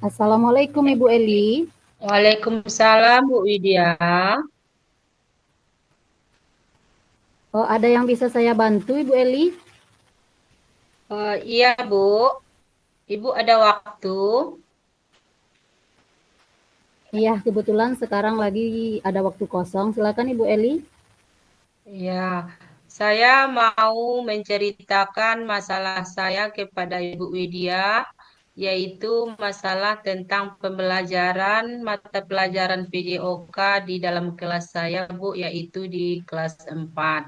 Assalamualaikum Ibu Eli. Waalaikumsalam Bu Widya. Oh, ada yang bisa saya bantu Ibu Eli? Iya Bu, Ibu ada waktu? Iya, kebetulan sekarang lagi ada waktu kosong. Silakan Ibu Eli. Iya, saya mau menceritakan masalah saya kepada Ibu Widya, yaitu masalah tentang pembelajaran mata pelajaran PJOK di dalam kelas saya Bu, yaitu di kelas 4.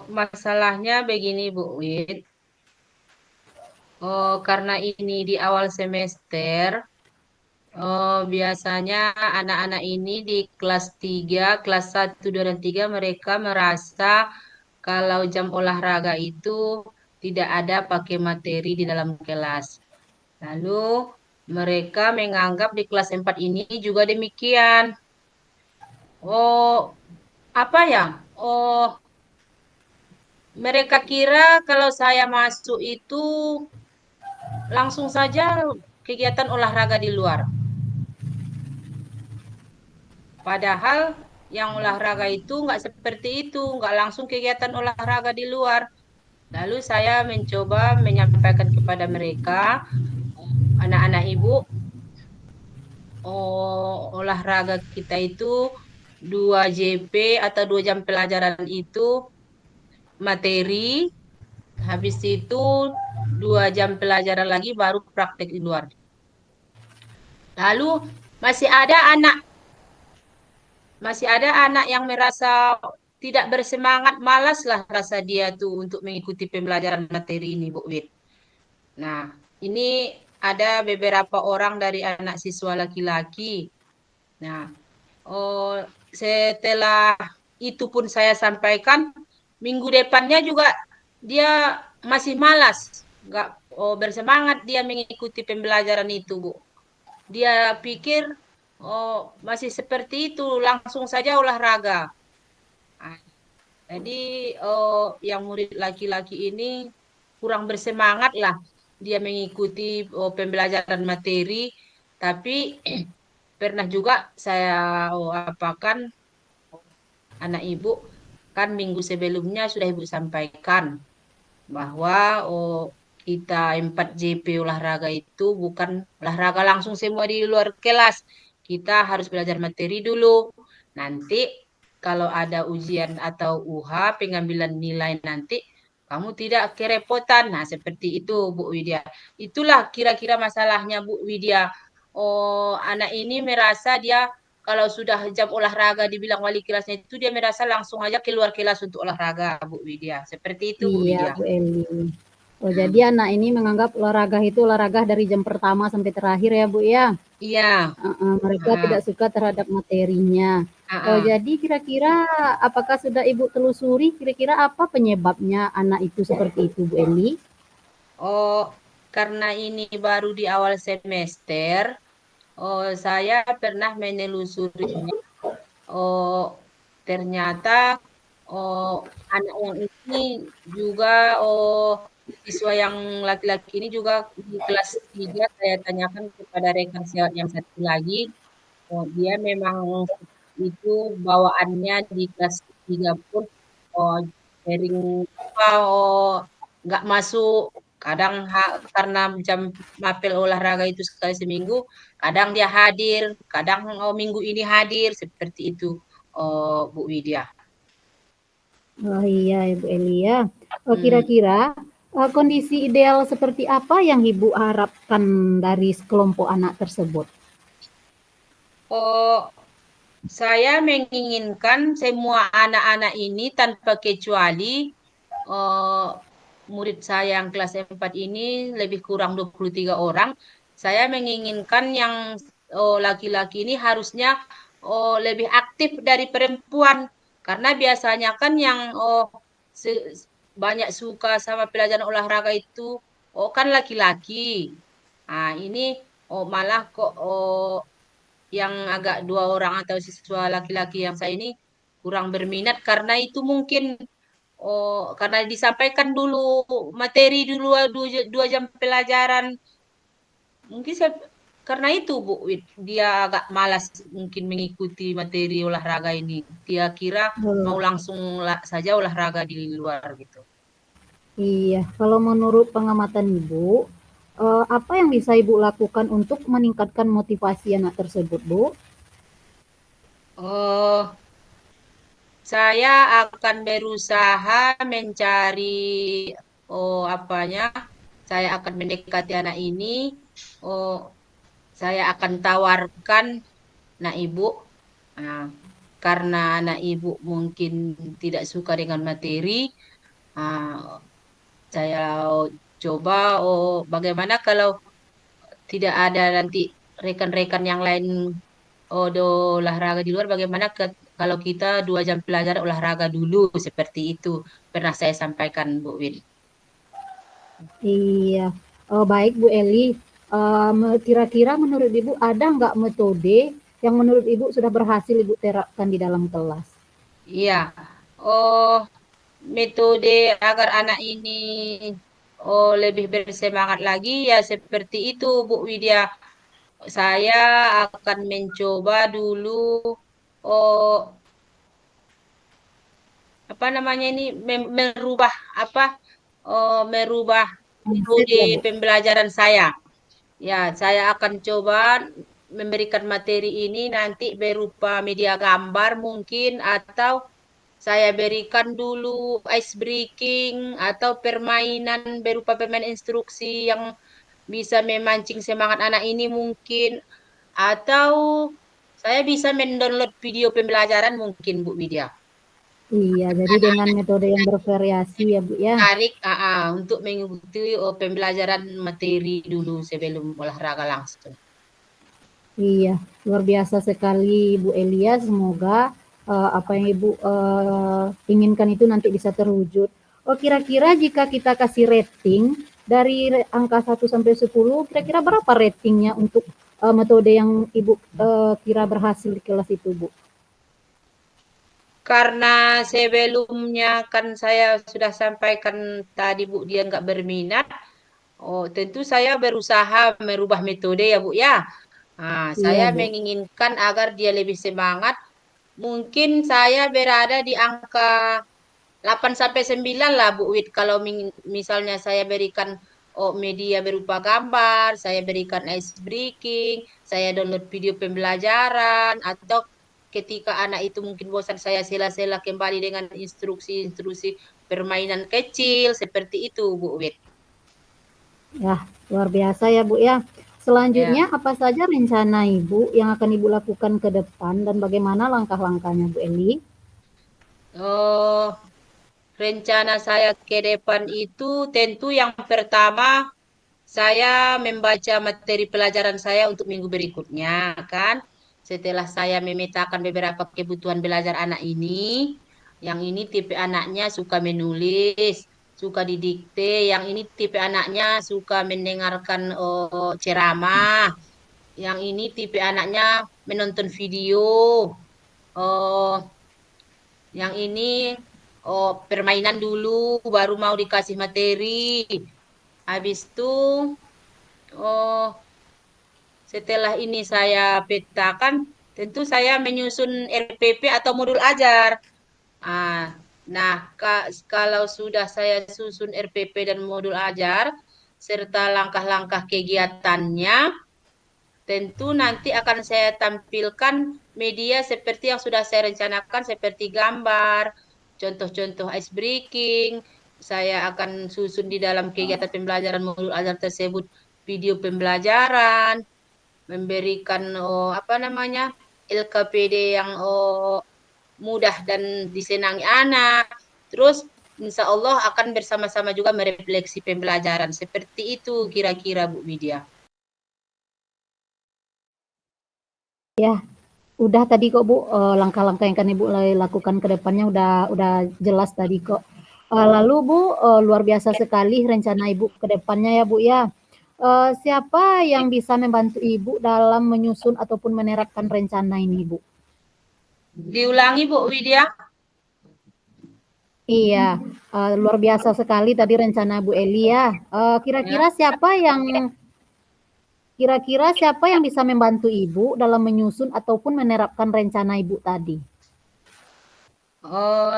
Masalahnya begini Bu Wid, karena ini di awal semester. Biasanya anak-anak ini di kelas 3, kelas 1, 2, dan 3 mereka merasa kalau jam olahraga itu tidak ada pakai materi di dalam kelas. Lalu mereka menganggap di kelas 4 ini juga demikian. Oh, apa ya? Oh, mereka kira kalau saya masuk itu langsung saja kegiatan olahraga di luar. Padahal yang olahraga itu nggak seperti itu, nggak langsung kegiatan olahraga di luar. Lalu saya mencoba menyampaikan kepada mereka, anak-anak ibu, olahraga kita itu 2 JP atau 2 jam pelajaran itu materi, habis itu 2 jam pelajaran lagi baru praktek di luar. Lalu masih ada anak masih ada anak yang merasa tidak bersemangat, malas lah rasa dia tuh untuk mengikuti pembelajaran materi ini, Bu Wit. Nah, ini ada beberapa orang dari anak siswa laki-laki. Nah, oh, setelah itu pun saya sampaikan, minggu depannya juga dia masih malas, nggak bersemangat dia mengikuti pembelajaran itu, Bu. Dia pikir, oh, masih seperti itu, langsung saja olahraga. Ah, jadi yang murid laki-laki ini kurang bersemangat lah dia mengikuti pembelajaran materi, tapi pernah juga saya apakan anak ibu kan minggu sebelumnya sudah ibu sampaikan bahwa kita 4 JP olahraga itu bukan olahraga langsung semua di luar kelas. Kita harus belajar materi dulu. Nanti kalau ada ujian atau UH, pengambilan nilai nanti, kamu tidak kerepotan. Nah, seperti itu, Bu Widya. Itulah kira-kira masalahnya, Bu Widya. Oh, anak ini merasa dia kalau sudah jam olahraga dibilang wali kelasnya itu dia merasa langsung aja keluar kelas untuk olahraga, Bu Widya. Seperti itu, Bu Iya, Widya. Bu Eli. Oh, jadi Hmm. anak ini menganggap olahraga itu olahraga dari jam pertama sampai terakhir ya, Bu ya. Iya. Mereka Heeh. tidak suka terhadap materinya. Oh, Heeh. jadi kira-kira apakah sudah Ibu telusuri kira-kira apa penyebabnya anak itu seperti itu, Bu Eli? Oh, karena ini baru di awal semester, saya pernah menelusurinya. Oh, ternyata oh, anak yang ini juga siswa yang laki-laki ini juga di kelas 3 saya tanyakan kepada rekan sejawat yang satu lagi. Oh, dia memang itu bawaannya di kelas 3 pun oh, sering apa nggak masuk. Kadang karena jam mapel olahraga itu sekali seminggu, kadang dia hadir, kadang minggu ini hadir seperti itu, Bu Widya. Oh iya, Ibu Eli ya. Oh, Hmm. kira-kira kondisi ideal seperti apa yang Ibu harapkan dari sekelompok anak tersebut? Oh, saya menginginkan semua anak-anak ini tanpa kecuali eh, murid saya yang kelas 4 ini lebih kurang 23 orang. Saya menginginkan yang laki-laki ini harusnya lebih aktif dari perempuan. Karena biasanya kan yang banyak suka sama pelajaran olahraga itu kan laki-laki. Nah, ini malah kok yang agak 2 orang atau siswa laki-laki yang saya ini kurang berminat karena itu mungkin karena disampaikan dulu materi dulu 2 jam pelajaran. Mungkin karena itu Bu Wid, dia agak malas mungkin mengikuti materi olahraga ini. Dia kira mau Oh, langsung saja olahraga di luar gitu. iya, kalau menurut pengamatan Ibu, apa yang bisa Ibu lakukan untuk meningkatkan motivasi anak tersebut, Bu? Oh, saya akan berusaha mencari apanya? Saya akan mendekati anak ini. Oh, saya akan tawarkan, nah Ibu, nah, karena anak Ibu mungkin tidak suka dengan materi, ah, saya coba, bagaimana kalau tidak ada nanti rekan-rekan yang lain do olahraga di luar, bagaimana kalau kita 2 jam pelajaran olahraga dulu seperti itu. Pernah saya sampaikan Bu Win. Iya, baik Bu Eli. Kira-kira menurut Ibu ada nggak metode yang menurut Ibu sudah berhasil Ibu terapkan di dalam kelas? Iya. Oh, metode agar anak ini lebih bersemangat lagi ya seperti itu Bu Widya. Saya akan mencoba dulu oh apa namanya ini merubah apa merubah Mindset metode ya Bu? pembelajaran saya. Ya, saya akan coba memberikan materi ini nanti berupa media gambar mungkin atau saya berikan dulu ice breaking atau permainan berupa permainan instruksi yang bisa memancing semangat anak ini mungkin atau saya bisa mendownload video pembelajaran mungkin Bu Widya. Iya, jadi dengan metode yang bervariasi ya Bu ya. Tarik untuk mengikuti pembelajaran materi dulu sebelum olahraga langsung. Iya, luar biasa sekali Bu Elia. Semoga apa yang Ibu inginkan itu nanti bisa terwujud. Oh, kira-kira jika kita kasih rating dari angka 1 sampai 10, kira-kira berapa ratingnya untuk metode yang Ibu kira berhasil di kelas itu, Bu? Karena sebelumnya kan saya sudah sampaikan tadi Bu, dia nggak berminat. Oh, tentu saya berusaha merubah metode ya Bu ya. Saya Iya, Bu. menginginkan agar dia lebih semangat. Mungkin saya berada di angka 8 sampai 9 lah Bu Wid. Kalau misalnya saya berikan media berupa gambar, saya berikan ice breaking, saya download video pembelajaran, atau ketika anak itu mungkin bosan saya sela-sela kembali dengan instruksi-instruksi permainan kecil, seperti itu Bu Wid. Ya, luar biasa ya, Bu ya. Selanjutnya, Ya. apa saja rencana Ibu yang akan Ibu lakukan ke depan dan bagaimana langkah-langkahnya, Bu Eli? Oh, rencana saya ke depan itu tentu yang pertama saya membaca materi pelajaran saya untuk minggu berikutnya, kan. Setelah saya memetakan beberapa kebutuhan belajar anak ini, yang ini tipe anaknya suka menulis, suka didikte, yang ini tipe anaknya suka mendengarkan ceramah, yang ini tipe anaknya menonton video, oh, yang ini permainan dulu, baru mau dikasih materi. Habis itu, oh, setelah ini saya petakan, tentu saya menyusun RPP atau modul ajar. Nah, kalau sudah saya susun RPP dan modul ajar, serta langkah-langkah kegiatannya, tentu nanti akan saya tampilkan media seperti yang sudah saya rencanakan, seperti gambar, contoh-contoh ice breaking. Saya akan susun di dalam kegiatan pembelajaran modul ajar tersebut video pembelajaran, memberikan apa namanya LKPD yang mudah dan disenangi anak. Terus insya Allah akan bersama-sama juga merefleksi pembelajaran. Seperti itu kira-kira Bu Widya. Ya, udah tadi kok Bu, langkah-langkah yang akan Ibu lakukan ke depannya udah jelas tadi kok. Lalu Bu, luar biasa sekali rencana Ibu ke depannya ya Bu ya. Siapa yang bisa membantu Ibu dalam menyusun ataupun menerapkan rencana ini Bu? Diulangi Bu Widya. Iya, Luar biasa sekali tadi rencana Bu Eli ya. Ya. Kira-kira siapa yang bisa membantu Ibu dalam menyusun ataupun menerapkan rencana Ibu tadi? Oh,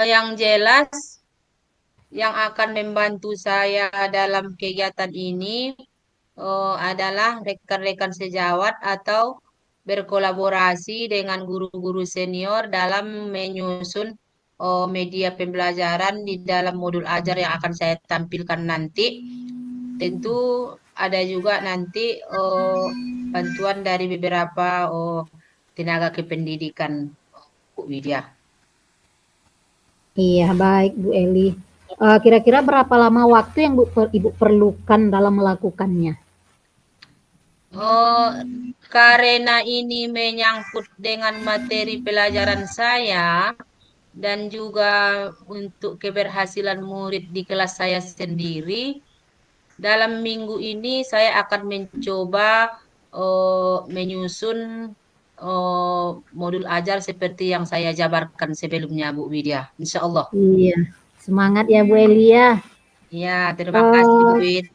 yang jelas yang akan membantu saya dalam kegiatan ini adalah rekan-rekan sejawat atau berkolaborasi dengan guru-guru senior dalam menyusun media pembelajaran di dalam modul ajar yang akan saya tampilkan nanti. Tentu ada juga nanti bantuan dari beberapa tenaga kependidikan, Bu Widya. Iya, baik Bu Eli. Kira-kira berapa lama waktu yang Ibu perlukan dalam melakukannya? Oh, karena ini menyangkut dengan materi pelajaran saya dan juga untuk keberhasilan murid di kelas saya sendiri, dalam minggu ini saya akan mencoba menyusun modul ajar seperti yang saya jabarkan sebelumnya, Bu Widya. Insya Allah. Iya, semangat ya Bu Eli ya. Ya, terima kasih, Bu Eh, Wid.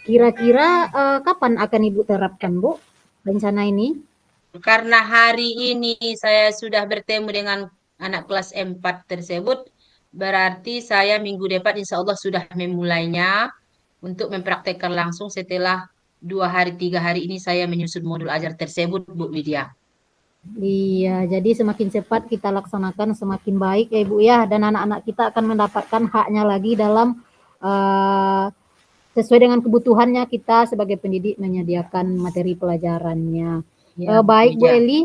Kira-kira kapan akan Ibu terapkan Bu rencana ini? Karena hari ini saya sudah bertemu dengan anak kelas 4 tersebut, berarti saya minggu depan insya Allah sudah memulainya untuk mempraktekkan langsung setelah 2 hari, 3 hari ini saya menyusun modul ajar tersebut, Bu Widya. Iya, jadi semakin cepat kita laksanakan semakin baik ya Ibu ya, dan anak-anak kita akan mendapatkan haknya lagi dalam uh, sesuai dengan kebutuhannya kita sebagai pendidik menyediakan materi pelajarannya. Ya, Bu Baik Bu Widya. Eli,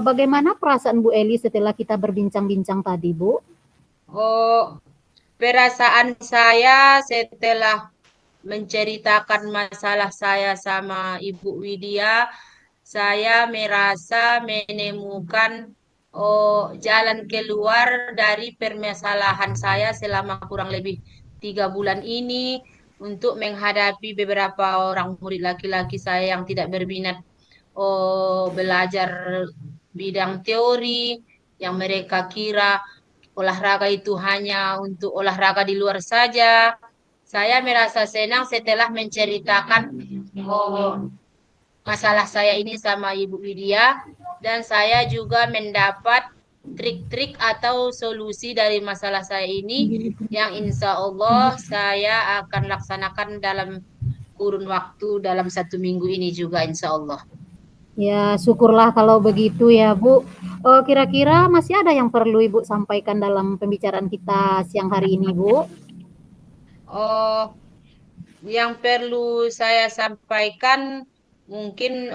bagaimana perasaan Bu Eli setelah kita berbincang-bincang tadi Bu? Oh, perasaan saya setelah menceritakan masalah saya sama Ibu Widya, saya merasa menemukan jalan keluar dari permasalahan saya selama kurang lebih 3 bulan ini untuk menghadapi beberapa orang murid laki-laki saya yang tidak berminat belajar bidang teori, yang mereka kira olahraga itu hanya untuk olahraga di luar saja. Saya merasa senang setelah menceritakan oh, masalah saya ini sama Ibu Widya dan saya juga mendapat trik-trik atau solusi dari masalah saya ini yang insya Allah saya akan laksanakan dalam kurun waktu dalam 1 minggu ini juga insya Allah. Ya, syukurlah kalau begitu ya Bu. Kira-kira masih ada yang perlu Ibu sampaikan dalam pembicaraan kita siang hari ini Bu? Oh, yang perlu saya sampaikan mungkin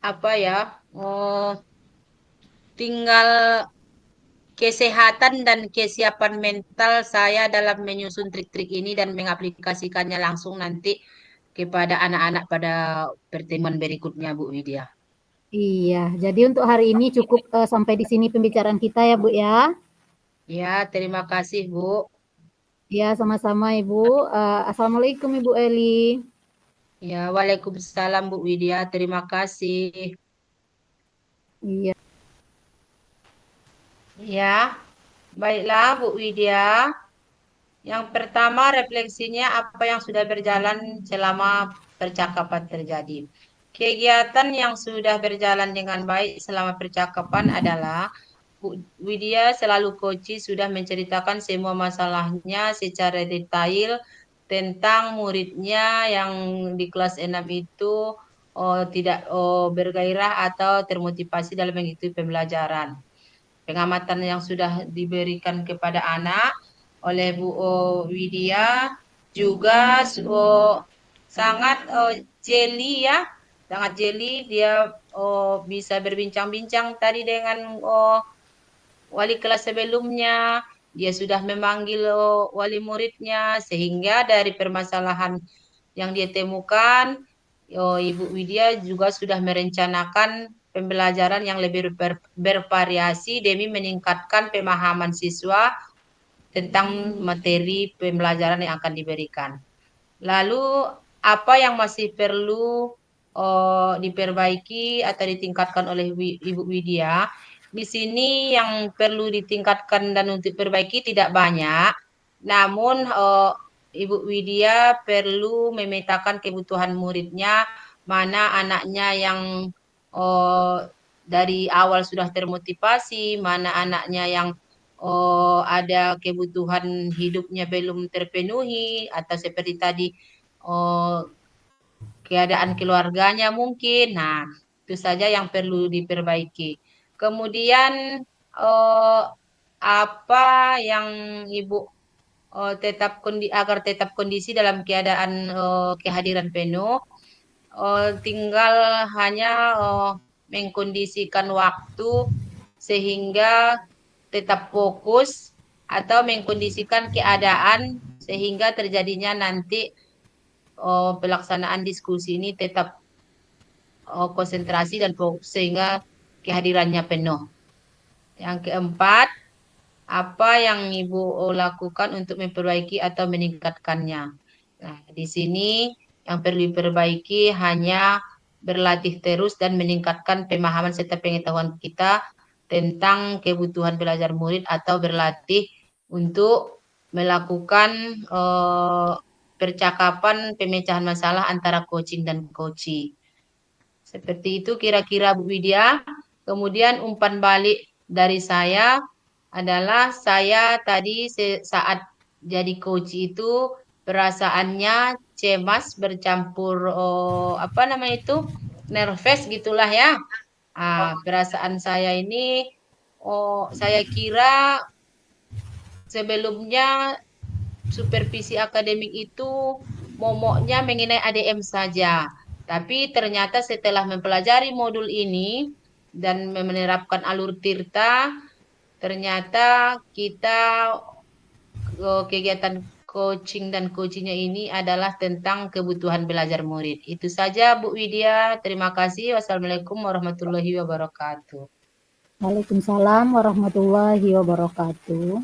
apa ya? Oh, tinggal kesehatan dan kesiapan mental saya dalam menyusun trik-trik ini dan mengaplikasikannya langsung nanti kepada anak-anak pada pertemuan berikutnya, Bu Widya. Iya, jadi untuk hari ini cukup sampai di sini pembicaraan kita ya Bu ya. Ya, terima kasih, Bu. Ya, sama-sama Ibu. Assalamualaikum Ibu Eli. Ya, Waalaikumsalam, Bu Widya. Terima kasih. Iya. Ya, baiklah, Bu Widya. Yang pertama, refleksinya apa yang sudah berjalan selama percakapan terjadi. Kegiatan yang sudah berjalan dengan baik selama percakapan adalah Bu Widya selalu coach sudah menceritakan semua masalahnya secara detail tentang muridnya yang di kelas 6 itu tidak bergairah atau termotivasi dalam mengikuti pembelajaran. Pengamatan yang sudah diberikan kepada anak oleh Bu Widya juga sangat jeli ya, sangat jeli. Dia bisa berbincang-bincang tadi dengan wali kelas sebelumnya. Dia sudah memanggil wali muridnya sehingga dari permasalahan yang dia temukan, Ibu Widya juga sudah merencanakan pembelajaran yang lebih bervariasi demi meningkatkan pemahaman siswa tentang materi pembelajaran yang akan diberikan. Lalu apa yang masih perlu diperbaiki atau ditingkatkan oleh Ibu Widya? di sini yang perlu ditingkatkan dan untuk perbaiki tidak banyak. Namun Ibu Widya perlu memetakan kebutuhan muridnya, mana anaknya yang dari awal sudah termotivasi, mana anaknya yang ada kebutuhan hidupnya belum terpenuhi, atau seperti tadi keadaan keluarganya mungkin. Nah, itu saja yang perlu diperbaiki. Kemudian apa yang Ibu agar tetap kondisi dalam keadaan kehadiran penuh, tinggal hanya mengkondisikan waktu sehingga tetap fokus atau mengkondisikan keadaan sehingga terjadinya nanti pelaksanaan diskusi ini tetap konsentrasi dan fokus sehingga kehadirannya penuh. Yang keempat, apa yang Ibu lakukan untuk memperbaiki atau meningkatkannya? Nah, di sini yang perlu diperbaiki hanya berlatih terus dan meningkatkan pemahaman serta pengetahuan kita tentang kebutuhan belajar murid atau berlatih untuk melakukan percakapan pemecahan masalah antara coaching dan coachee. Seperti itu kira-kira Bu Widya. Kemudian umpan balik dari saya adalah saya tadi saat jadi coach itu perasaannya cemas bercampur apa namanya itu nervous gitulah ya. Perasaan saya ini saya kira sebelumnya supervisi akademik itu momoknya mengenai ADM saja. Tapi ternyata setelah mempelajari modul ini dan menerapkan alur Tirta, ternyata kita kegiatan coaching dan coachingnya ini adalah tentang kebutuhan belajar murid. Itu saja Bu Widya. Terima kasih. Wassalamualaikum warahmatullahi wabarakatuh. Waalaikumsalam warahmatullahi wabarakatuh.